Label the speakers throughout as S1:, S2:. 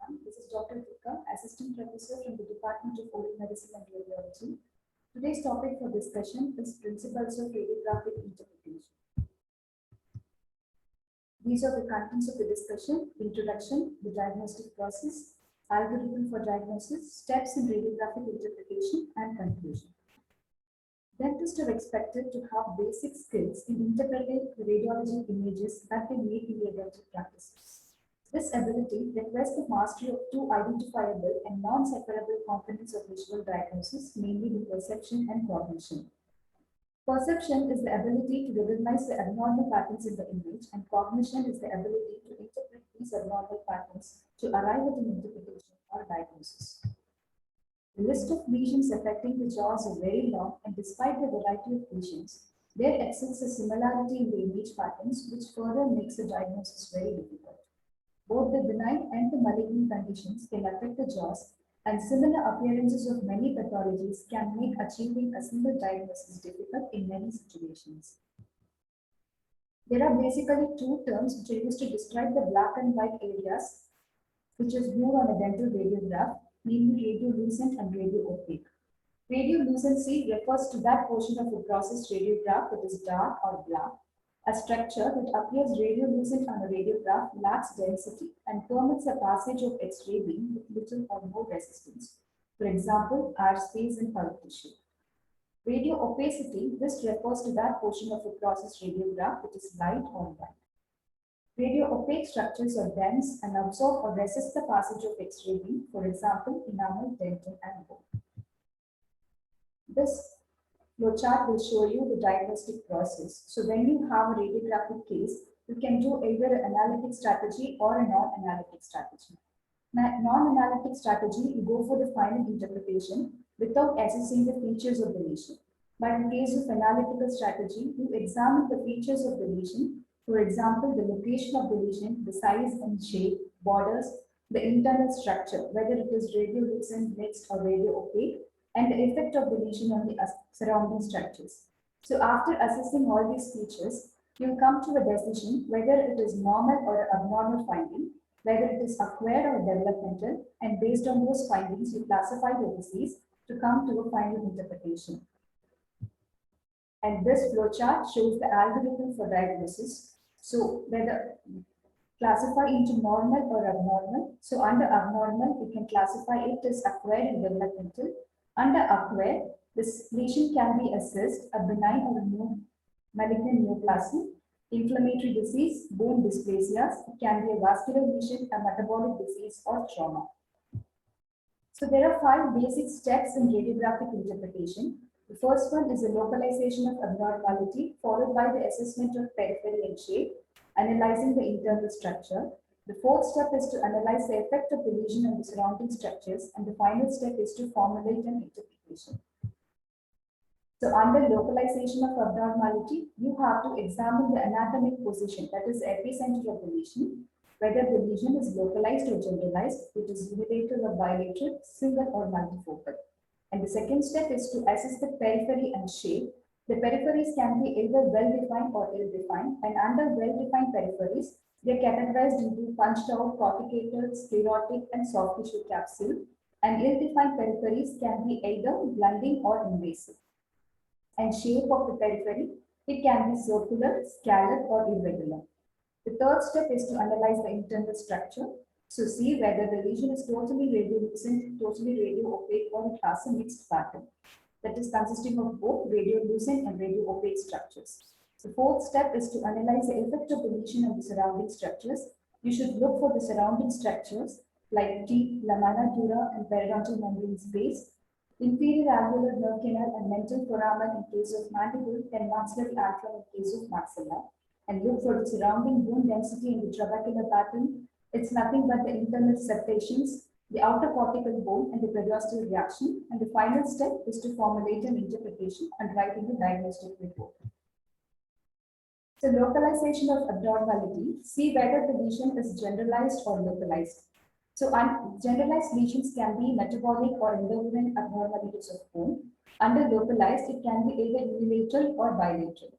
S1: This is Dr. Dutta, Assistant Professor from the Department of Oral Medicine and Radiology. Today's topic for discussion is Principles of Radiographic Interpretation. These are the contents of the discussion: introduction, the diagnostic process, algorithm for diagnosis, steps in radiographic interpretation, and conclusion. Dentists are expected to have basic skills in interpreting radiology images that they make in their dental practices. This ability requires the mastery of two identifiable and non-separable components of visual diagnosis, namely the perception and cognition. Perception is the ability to recognize the abnormal patterns in the image, and cognition is the ability to interpret these abnormal patterns to arrive at an interpretation or diagnosis. The list of lesions affecting the jaws is very long, and despite the variety of lesions, there exists a similarity in the image patterns, which further makes the diagnosis very difficult. Both the benign and the malignant conditions can affect the jaws, and similar appearances of many pathologies can make achieving a single diagnosis difficult in many situations. There are basically two terms which are used to describe the black and white areas which is viewed on a dental radiograph, namely radiolucent and radioopaque. Radiolucency refers to that portion of the processed radiograph that is dark or black. A structure that appears radiolucent on a radiograph lacks density and permits the passage of X-ray beam with little or no resistance. For example, air space and pulp tissue. Radioopacity, this refers to that portion of a processed radiograph that is light or white. Radioopaque structures are dense and absorb or resist the passage of X-ray beam, for example, enamel, dentin, and bone. This flowchart will show you the diagnostic process. So when you have a radiographic case, you can do either an analytic strategy or a non-analytic strategy. Non-analytic strategy, you go for the final interpretation without assessing the features of the lesion. But in case of analytical strategy, you examine the features of the lesion. For example, the location of the lesion, the size and shape, borders, the internal structure, whether it is radiolucent, mixed, or radioopaque, and the effect of the lesion on the surrounding structures. So after assessing all these features, you come to a decision whether it is normal or abnormal finding, whether it is acquired or developmental, and based on those findings, you classify the disease to come to a final interpretation. And this flowchart shows the algorithm for diagnosis. So whether classify into normal or abnormal. So under abnormal, we can classify it as acquired and developmental. Under acquired, this lesion can be assessed a benign or a malignant neoplasm, inflammatory disease, bone dysplasias. It can be a vascular lesion, a metabolic disease, or trauma. So there are 5 basic steps in radiographic interpretation. The first one is the localization of abnormality, followed by the assessment of periphery and shape, analyzing the internal structure. The fourth step is to analyze the effect of the lesion on the surrounding structures, and the final step is to formulate an interpretation. So under localization of abnormality, you have to examine the anatomic position, that is epicenter of the lesion, whether the lesion is localized or generalized, it is unilateral or bilateral, single or multifocal. And the second step is to assess the periphery and shape. The peripheries can be either well-defined or ill-defined, and under well-defined peripheries, they are categorized into punched out, corticated, sclerotic, and soft tissue capsule. And ill-defined peripheries can be either blinding or invasive. And shape of the periphery, it can be circular, scallop, or irregular. The third step is to analyze the internal structure. So see whether the lesion is totally radiolucent, totally radioopaque, or it has a mixed pattern. That is consisting of both radiolucent and radioopaque structures. The fourth step is to analyze the effect of the lesion on the surrounding structures. You should look for the surrounding structures like teeth, lamina dura, and periodontal membrane space, inferior alveolar nerve canal and mental foramen in case of mandible, and maxillary alveolum in case of maxilla, and look for the surrounding bone density in the trabecular pattern. It's nothing but the internal septations, the outer cortical bone, and the periostal reaction. And the final step is to formulate an interpretation and write in the diagnostic report. So localization of abnormality, see whether the lesion is generalized or localized. So generalized lesions can be metabolic or endocrine abnormalities of bone. Under localized, it can be either unilateral or bilateral.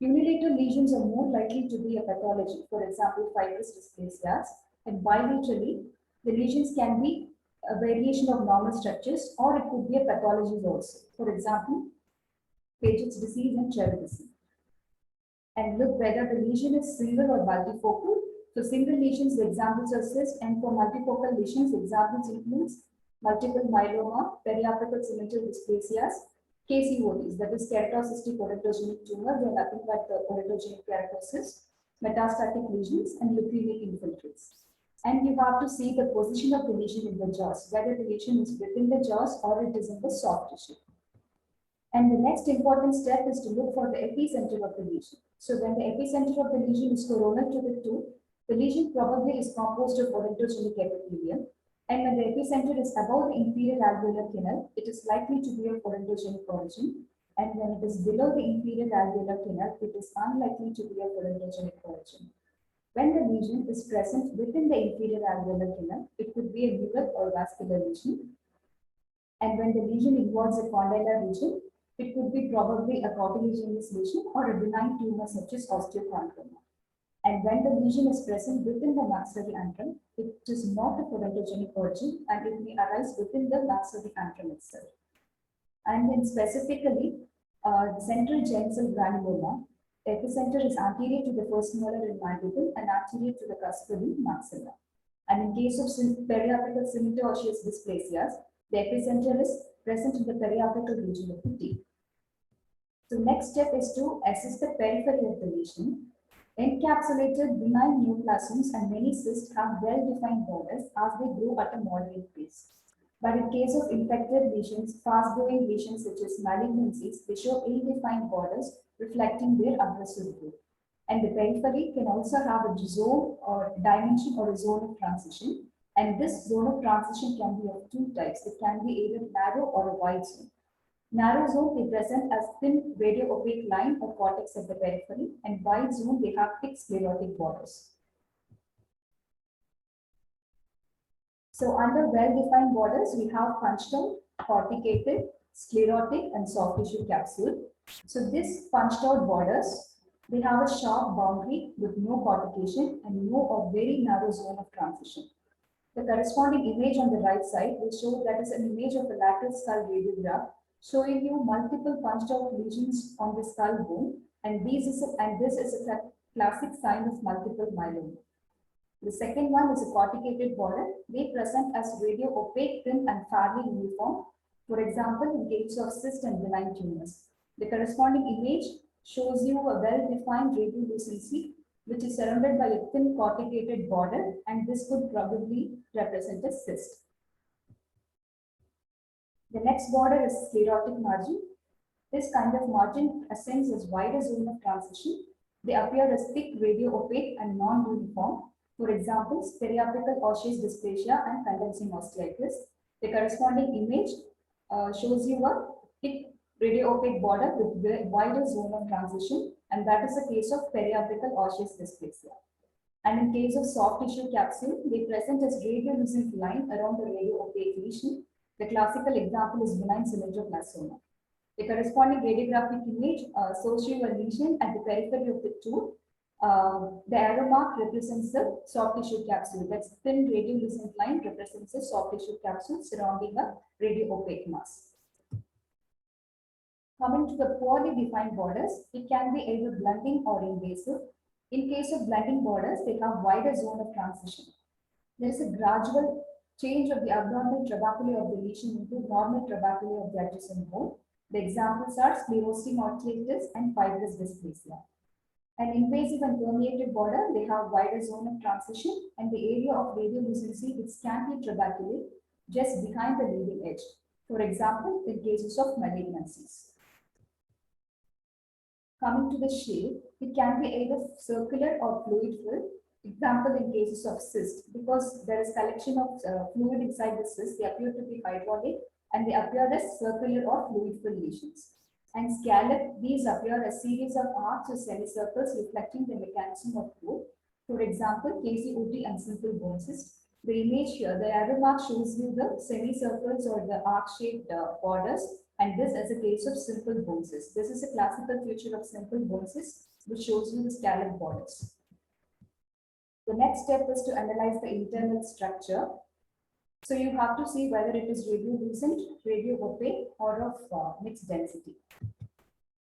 S1: Unilateral lesions are more likely to be a pathology, for example, fibrous dysplasias, and bilaterally, The lesions can be a variation of normal structures, or it could be a pathology also. For example, Paget's disease and Cherry disease. And look whether the lesion is single or multifocal. For single lesions, the examples are cyst, and for multifocal lesions, examples includes multiple myeloma, periapical cemental dysplasias, KCOTs, that is keratocystic odontogenic tumor, they are nothing but the odontogenic keratosis, metastatic lesions, and leukemic infiltrates. And you have to see the position of the lesion in the jaws, whether the lesion is within the jaws or it is in the soft tissue. And the next important step is to look for the epicenter of the lesion. So when the epicenter of the lesion is coronal to the tooth, the lesion probably is composed of odontogenic epithelium. And when the epicenter is above the inferior alveolar canal, it is likely to be of odontogenic origin. And when it is below the inferior alveolar canal, it is unlikely to be of odontogenic origin. When the lesion is present within the inferior alveolar canal, it could be a neural or vascular lesion. And when the lesion involves a condylar region, it could be probably a cartilaginous lesion or a benign tumor such as osteochondroma. And when the lesion is present within the maxillary antrum, it is not of odontogenic origin and it may arise within the maxillary antrum itself. And then specifically, central giant cell granuloma, epicenter is anterior to the first molar in mandible and anterior to the cusp in maxilla. And in case of periapical cemento-osseous dysplasias, the epicenter is present in the periapical region of the teeth. So next step is to assess the periphery of the lesion. Encapsulated benign neoplasms and many cysts have well-defined borders as they grow at a moderate pace. But in case of infected lesions, fast-growing lesions such as malignancies, they show ill-defined borders reflecting their aggressive growth. And the periphery can also have a zone or dimension or a zone of transition. And this zone of transition can be of two types. It can be either narrow or a wide zone. Narrow zone, they present as thin radio-opaque line or cortex at the periphery, and wide zone, they have thick sclerotic borders. So under well-defined borders, we have punched out, corticated, sclerotic, and soft tissue capsule. So this punched out borders, they have a sharp boundary with no cortication and no or very narrow zone of transition. The corresponding image on the right side will show that is an image of a lateral skull radiograph showing you multiple punched out lesions on the skull bone, and this is a classic sign of multiple myeloma. The second one is a corticated border. They present as radio-opaque, thin, and fairly uniform. For example, in case of cyst and benign tumors. The corresponding image shows you a well-defined radiolucency, which is surrounded by a thin corticated border, and this could probably represent a cyst. The next border is sclerotic margin. This kind of margin ascends as wide a zone of transition. They appear as thick, radio-opaque, and non-uniform. For example, periapical osseous dysplasia and condensing osteitis. The corresponding image shows you a thick, radio-opaque border with wider zone of transition, and that is the case of periapical osseous dysplasia. And in case of soft tissue capsule, they present as radiolucent line around the radio-opaque lesion. The classical example is benign cemento-blastoma. The corresponding radiographic image shows you a lesion at the periphery of the tooth. The arrow mark represents the soft tissue capsule. That's thin radiolucent line represents the soft tissue capsule surrounding a radio-opaque mass. Coming to the poorly defined borders, it can be either blunting or invasive. In case of blunting borders, they have wider zone of transition. There is a gradual change of the abnormal trabeculae of the lesion into normal trabeculae of the adjacent bone. The examples are sclerosing osteitis and fibrous dysplasia. An invasive and permeated border, they have wider zone of transition and the area of radiolucency with scanty trabeculae just behind the leading edge. For example, in cases of malignancies. Coming to the shape, it can be either circular or fluid-filled. Example in cases of cyst, because there is collection of fluid inside the cyst, they appear to be hydraulic and they appear as circular or fluid-filled lesions. And scallop, these appear as series of arcs or semicircles reflecting the mechanism of growth. For example, KCOT and simple bone cyst. The image here, the arrow mark shows you the semicircles or the arc-shaped borders, and this as a case of simple bone cyst. This is a classical feature of simple bone cyst, which shows you the scallop borders. The next step is to analyze the internal structure. So you have to see whether it is radiolucent, radiopaque, or of mixed density.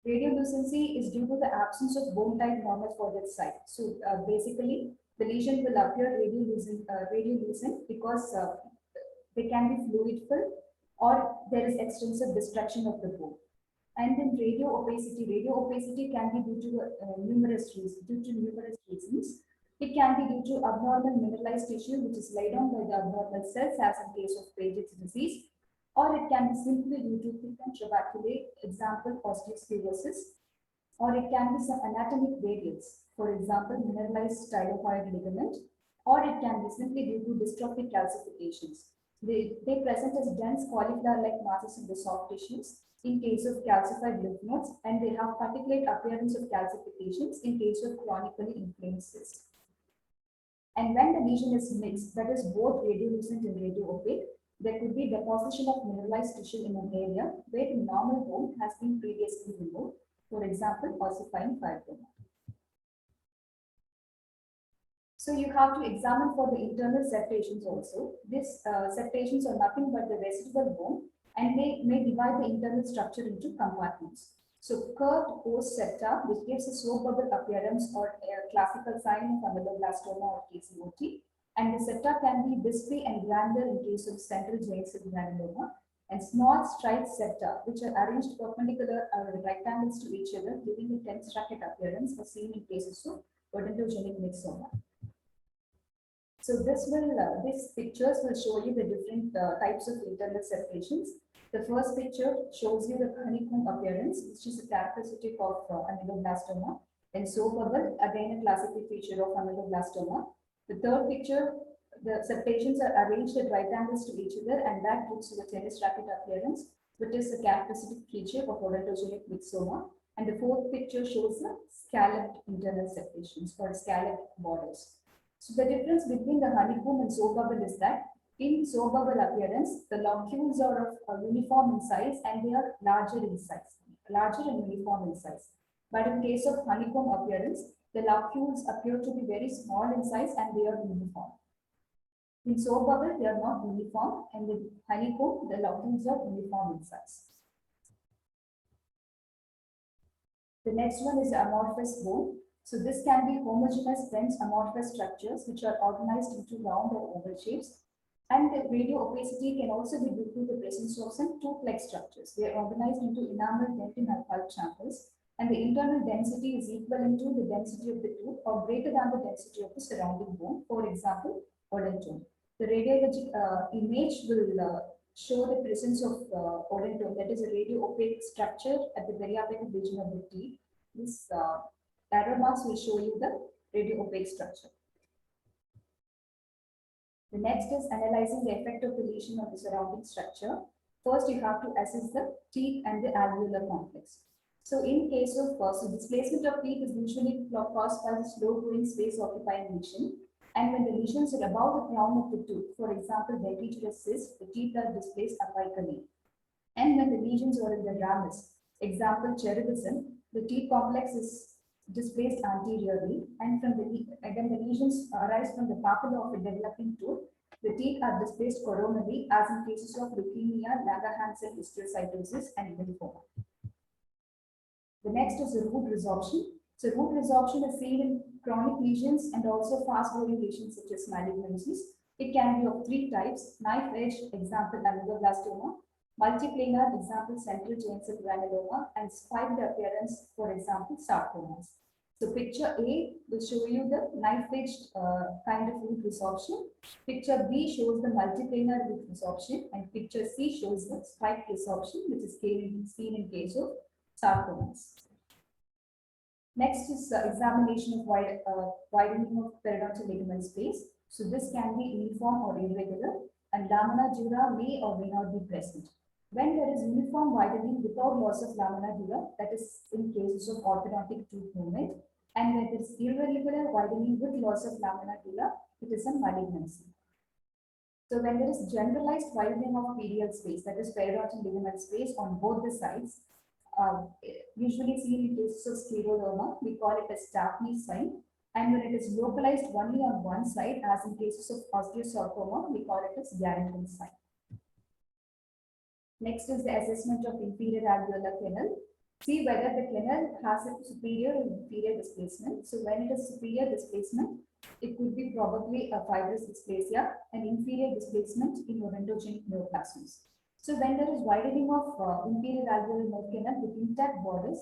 S1: Radiolucency is due to the absence of bone-type normal for that site. So basically, the lesion will appear radiolucent because they can be fluid-filled or there is extensive destruction of the bone. And then radio opacity can be due to numerous reasons. It can be due to abnormal mineralized tissue which is laid on by the abnormal cells, as in case of Paget's disease, or it can be simply due to thick and trabeculae, example osteosclerosis, or it can be some anatomic variants, for example mineralized stylofoid ligament, or it can be simply due to dystrophic calcifications. They present as dense cauliflower-like masses in the soft tissues in case of calcified lymph nodes, and they have particulate appearance of calcifications in case of chronically inflamed cysts. And when the lesion is mixed, that is both radiolucent and radiopaque, there could be deposition of mineralized tissue in an area where the normal bone has been previously removed, for example, ossifying fibroma. So you have to examine for the internal septations also. These septations are nothing but the residual bone, and they may divide the internal structure into compartments. So curved post septa, which gives a soap bubble appearance or a classical sign of ameloblastoma or KCOT, and the septa can be wispy and granular in case of central giant cell granuloma, and small striped septa, which are arranged perpendicular or right angles to each other, giving a tense racket appearance, as seen in cases of odontogenic myxoma. So these pictures will show you the different types of internal septations. The first picture shows you the honeycomb appearance, which is a characteristic of ameloblastoma. And soap bubble, again a classical feature of ameloblastoma. The third picture, the septations are arranged at right angles to each other, and that gives you the tennis racket appearance, which is a characteristic feature of odontogenic myxoma. And the fourth picture shows the scalloped internal septations or scalloped borders. So the difference between the honeycomb and soap bubble is that in soap bubble appearance, the locules are of uniform in size and they are larger in size, larger and uniform in size. But in case of honeycomb appearance, the locules appear to be very small in size and they are uniform. In soap bubble, they are not uniform, and in honeycomb, the locules are uniform in size. The next one is the amorphous bone. So this can be homogeneous dense amorphous structures which are organized into round or oval shapes. And the radio opacity can also be due to the presence of some two-plex structures. They are organized into enamel, dentin, and pulp channels, and the internal density is equivalent to the density of the tooth or greater than the density of the surrounding bone, for example, odentum. The radiologic image will show the presence of odentum, that is a radio-opaque structure at the periapical region of the teeth. This arrow marks will show you the radio-opaque structure. The next is analyzing the effect of the lesion on the surrounding structure. First, you have to assess the teeth and the alveolar complex. So in case of displacement of teeth is usually caused by the slow-growing space-occupying lesion. And when the lesions are above the crown of the tooth, for example, dentigerous cyst, the teeth are displaced apically. And when the lesions are in the ramus, example, cherubism, the teeth complex is displaced anteriorly, and when the lesions arise from the papilla of a developing tooth, the teeth are displaced coronally, as in cases of leukemia, Langerhans histiocytosis, and lymphoma. The next is the root resorption. So root resorption is seen in chronic lesions and also fast-growing lesions such as malignancies. It can be of three types: knife edge, example ameloblastoma; multiplanar, example central giant cell granuloma; and spiked appearance, for example sarcomas. So picture A will show you the knife-edged kind of root resorption. Picture B shows the multiplanar root resorption, and picture C shows the spiked resorption, which is seen in case of sarcomas. Next is examination of widening of periodontal ligament space. So this can be uniform or irregular, and lamina dura may or may not be present. When there is uniform widening without loss of lamina dura, that is in cases of orthodontic tooth movement, and when there is irregular widening with loss of lamina dura, it is a malignancy. So when there is generalized widening of period space, that is periodontal ligament space on both the sides, usually seen in cases of scleroderma, we call it a Stapney sign. And when it is localized only on one side, as in cases of osteosarcoma, we call it as Garrington sign. Next is the assessment of inferior alveolar canal. See whether the canal has a superior or inferior displacement. So when it is superior displacement, it could be probably a fibrous dysplasia, and inferior displacement in odontogenic neoplasms. So when there is widening of inferior alveolar nerve canal with intact borders,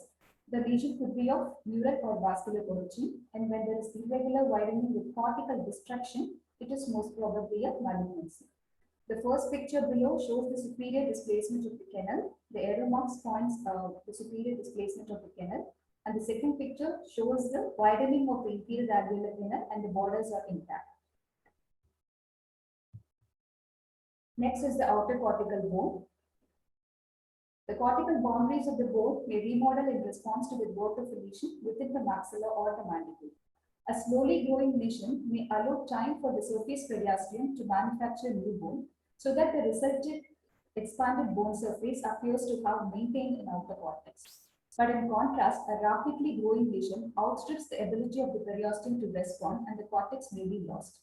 S1: the lesion could be of neural or vascular origin, and when there is irregular widening with cortical destruction, it is most probably a malignancy. The first picture below shows the superior displacement of the canal. The arrow marks points the superior displacement of the canal. And the second picture shows the widening of the inferior alveolar canal and the borders are intact. Next is the outer cortical bone. The cortical boundaries of the bone may remodel in response to the growth of a lesion within the maxilla or the mandible. A slowly growing lesion may allow time for the surface periosteum to manufacture new bone, so that the resultant expanded bone surface appears to have maintained an outer cortex. But in contrast, a rapidly growing lesion outstrips the ability of the periosteum to respond, and the cortex may be lost.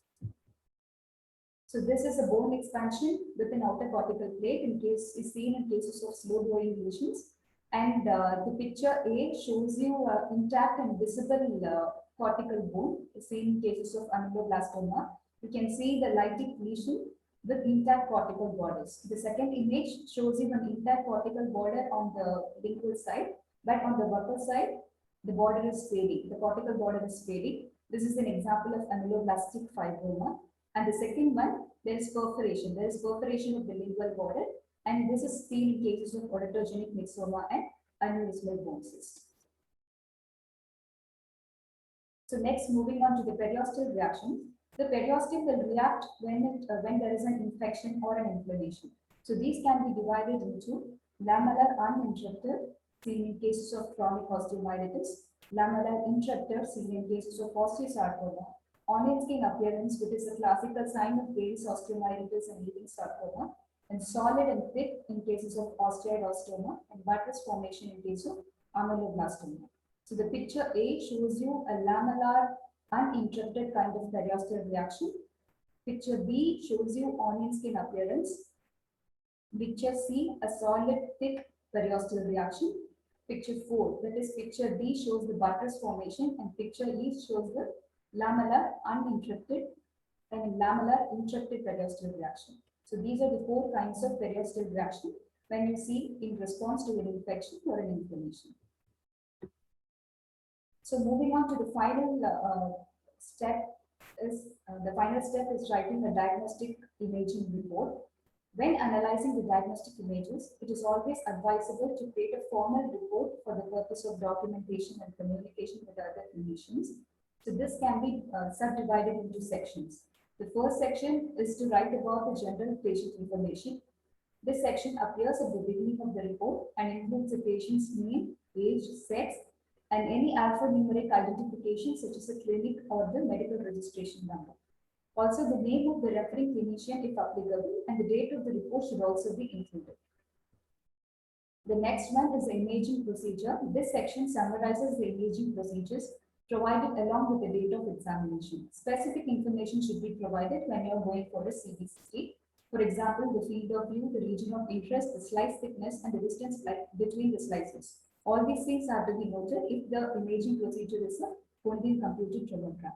S1: So this is a bone expansion within outer cortical plate is seen in cases of slow growing lesions. And the picture A shows you intact and visible cortical bone, seen in cases of ameloblastoma. You can see the lytic lesion with intact cortical borders. The second image shows you an intact cortical border on the lingual side, but on the buccal side, the border is fading. The cortical border is fading. This is an example of ameloblastic fibroma. And the second one, there is perforation. There is perforation of the lingual border, and this is seen in cases of odontogenic myxoma and aneurysmal bone cysts. So next, moving on to the periosteal reaction. The periosteum will react when there is an infection or an inflammation. So these can be divided into lamellar uninterrupted, seen in cases of chronic osteomyelitis, lamellar interrupted, seen in cases of osteosarcoma, onion skin appearance, which is a classical sign of Graves' osteomyelitis and Ewing sarcoma, and solid and thick in cases of osteoid osteoma, and buttress formation in case of ameloblastoma. So the picture A shows you a lamellar uninterrupted kind of periosteal reaction. Picture B shows you onion skin appearance. Picture C, a solid thick periosteal reaction. Picture 4, that is picture D, shows the buttress formation, and picture E shows the lamellar uninterrupted and lamellar interrupted periosteal reaction. So these are the 4 kinds of periosteal reaction when you see in response to an infection or an inflammation. So moving on to the final step is writing a diagnostic imaging report. When analyzing the diagnostic images, it is always advisable to create a formal report for the purpose of documentation and communication with other clinicians. So this can be subdivided into sections. The first section is to write about the general patient information. This section appears at the beginning of the report and includes the patient's name, age, sex, and any alphanumeric identification such as a clinic or the medical registration number. Also, the name of the referring clinician if applicable, and the date of the report should also be included. The next one is the imaging procedure. This section summarizes the imaging procedures provided along with the date of examination. Specific information should be provided when you are going for a CBCT. For example, the field of view, the region of interest, the slice thickness, and the distance between the slices. All these things have to be noted if the imaging procedure is a Konden computed tomogram.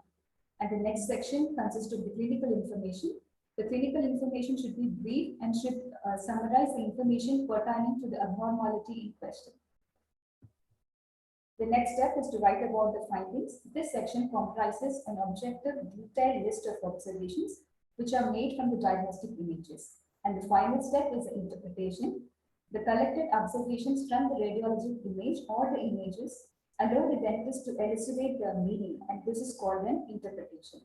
S1: And the next section consists of the clinical information. The clinical information should be brief and should summarize the information pertaining to the abnormality in question. The next step is to write about the findings. This section comprises an objective, detailed list of observations which are made from the diagnostic images. And the final step is the interpretation. The collected observations from the radiologic image or the images allow the dentist to elucidate their meaning, and this is called an interpretation.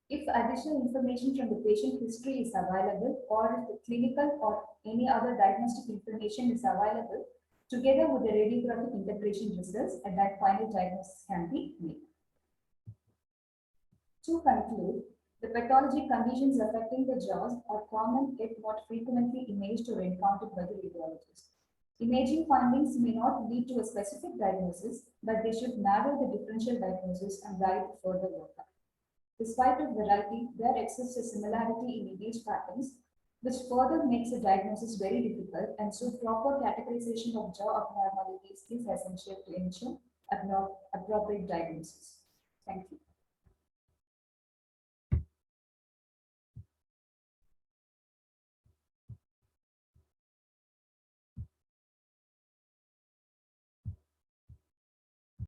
S1: If additional information from the patient history is available, or if the clinical or any other diagnostic information is available, together with the radiographic integration results, and that final diagnosis can be made. To conclude, the pathologic conditions affecting the jaws are common yet not frequently imaged or encountered by the radiologist. Imaging findings may not lead to a specific diagnosis, but they should narrow the differential diagnosis and guide further workup. Despite of variety, there exists a similarity in image patterns, which further makes the diagnosis very difficult, and so proper categorization of jaw abnormalities is essential to ensure appropriate diagnosis. Thank you.